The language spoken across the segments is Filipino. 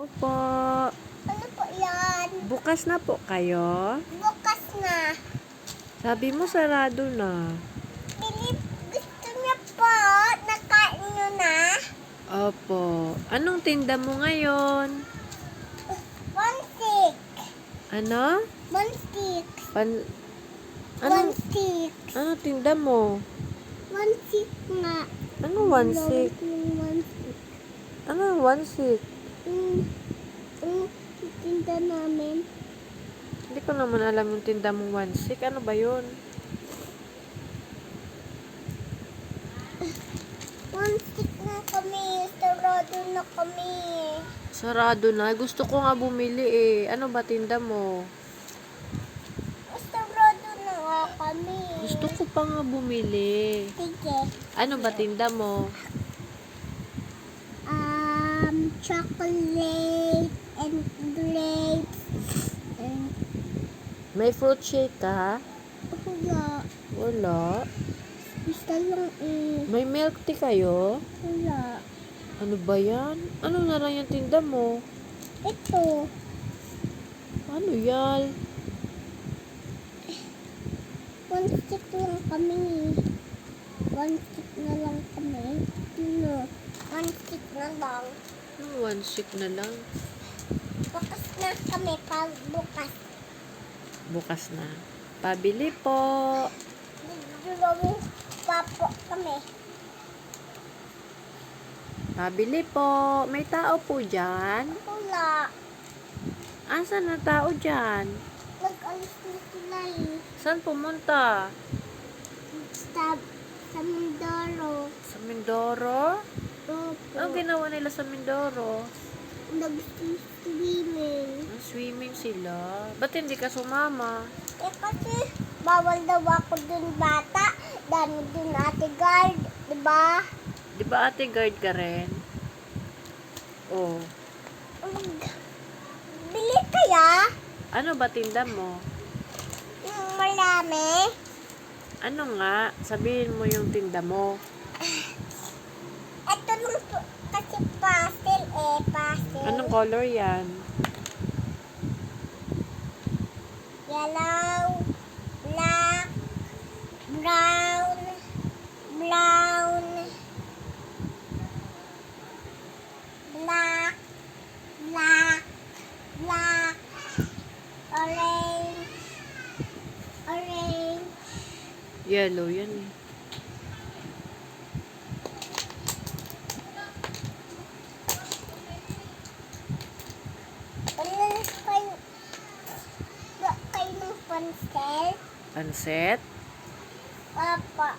Opo. Ano po yan? Bukas na po kayo? Bukas na. Sabi mo sarado na. Bilip, gusto niya po. Nakain niyo na? Opo. Anong tinda mo ngayon? One stick. Ano? One stick. One One stick. ano tinda mo? One stick nga. Ano one six? One stick. Ano one six? Tinda namin. Hindi ko naman alam yung tinda mong one six. Ano ba yun? One stick na kami. Sarado na kami. Sarado na. Gusto ko nga bumili eh. Ano ba tinda mo? Sarado na nga kami. Gusto ko pa nga bumili. Sige. Ano ba tinda mo? Chocolate and grapes and May fruit shake ka? wala. Wala. Basta lang May milk tea kayo? wala. Ano ba yan? Ano na lang yung tinda mo? Ito. Ano yan? One stick lang kami. One stick na lang kami. No. One stick na lang. Ano, one six na lang. Bukas na kami. Bukas. Bukas na. Pabili po. Dulawin papo kami. Pabili po. May tao po dyan? Wala. Asan na tao dyan? Nag-alis na sila eh. Saan pumunta? Sa Mindoro. Sa Mindoro? Opo. Ano ginawa nila sa Mindoro? Nag-swimming. Swimming sila. Ba't hindi ka sumama? Eh kasi bawal daw ako dun bata. Dami dun ate guard. Diba? Di ba ate guard ka rin? Oh. Bili kaya? Ano ba tinda mo? Yung marami. Ano nga? Sabihin mo yung tinda mo. Ito lang po. Kasi pastel eh. Pastel. Anong color yan? Yellow. Black. Brown. Brown. Black. Black. Black. Orange. Orange. Yellow yan eh. Kayo ng pansel? Panset? Papa.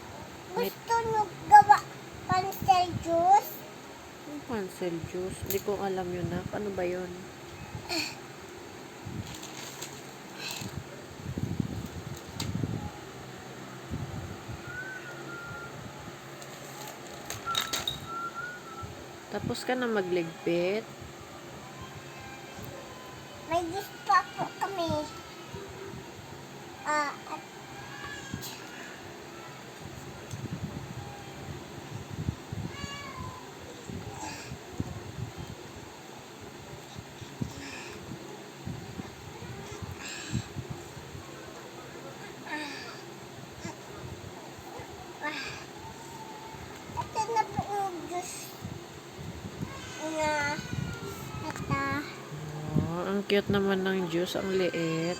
Gusto nyo gawa pansel juice? Pansel juice? Hindi ko alam yun na. Ano ba yun? Tapos ka na magligpit? May juice pa po kami. At ito na po yung juice na ito. Oh, ang cute naman ng juice. Ang liit.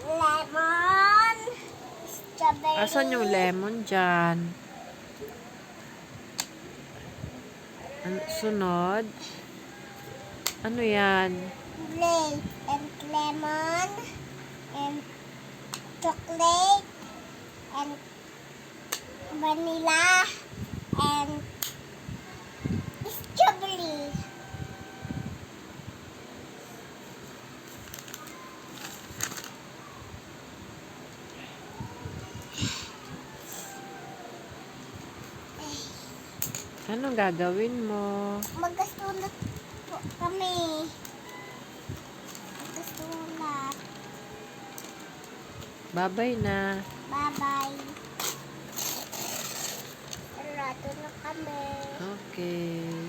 Lemon. Strawberry. Asan yung lemon dyan? Sunod? Ano yan? Grape and lemon and chocolate and vanilla and strawberry. Anong gagawin mo? Magkasulat po kami. Magkasulat. Babay na. Bye-bye. Sarado na kami. Okay.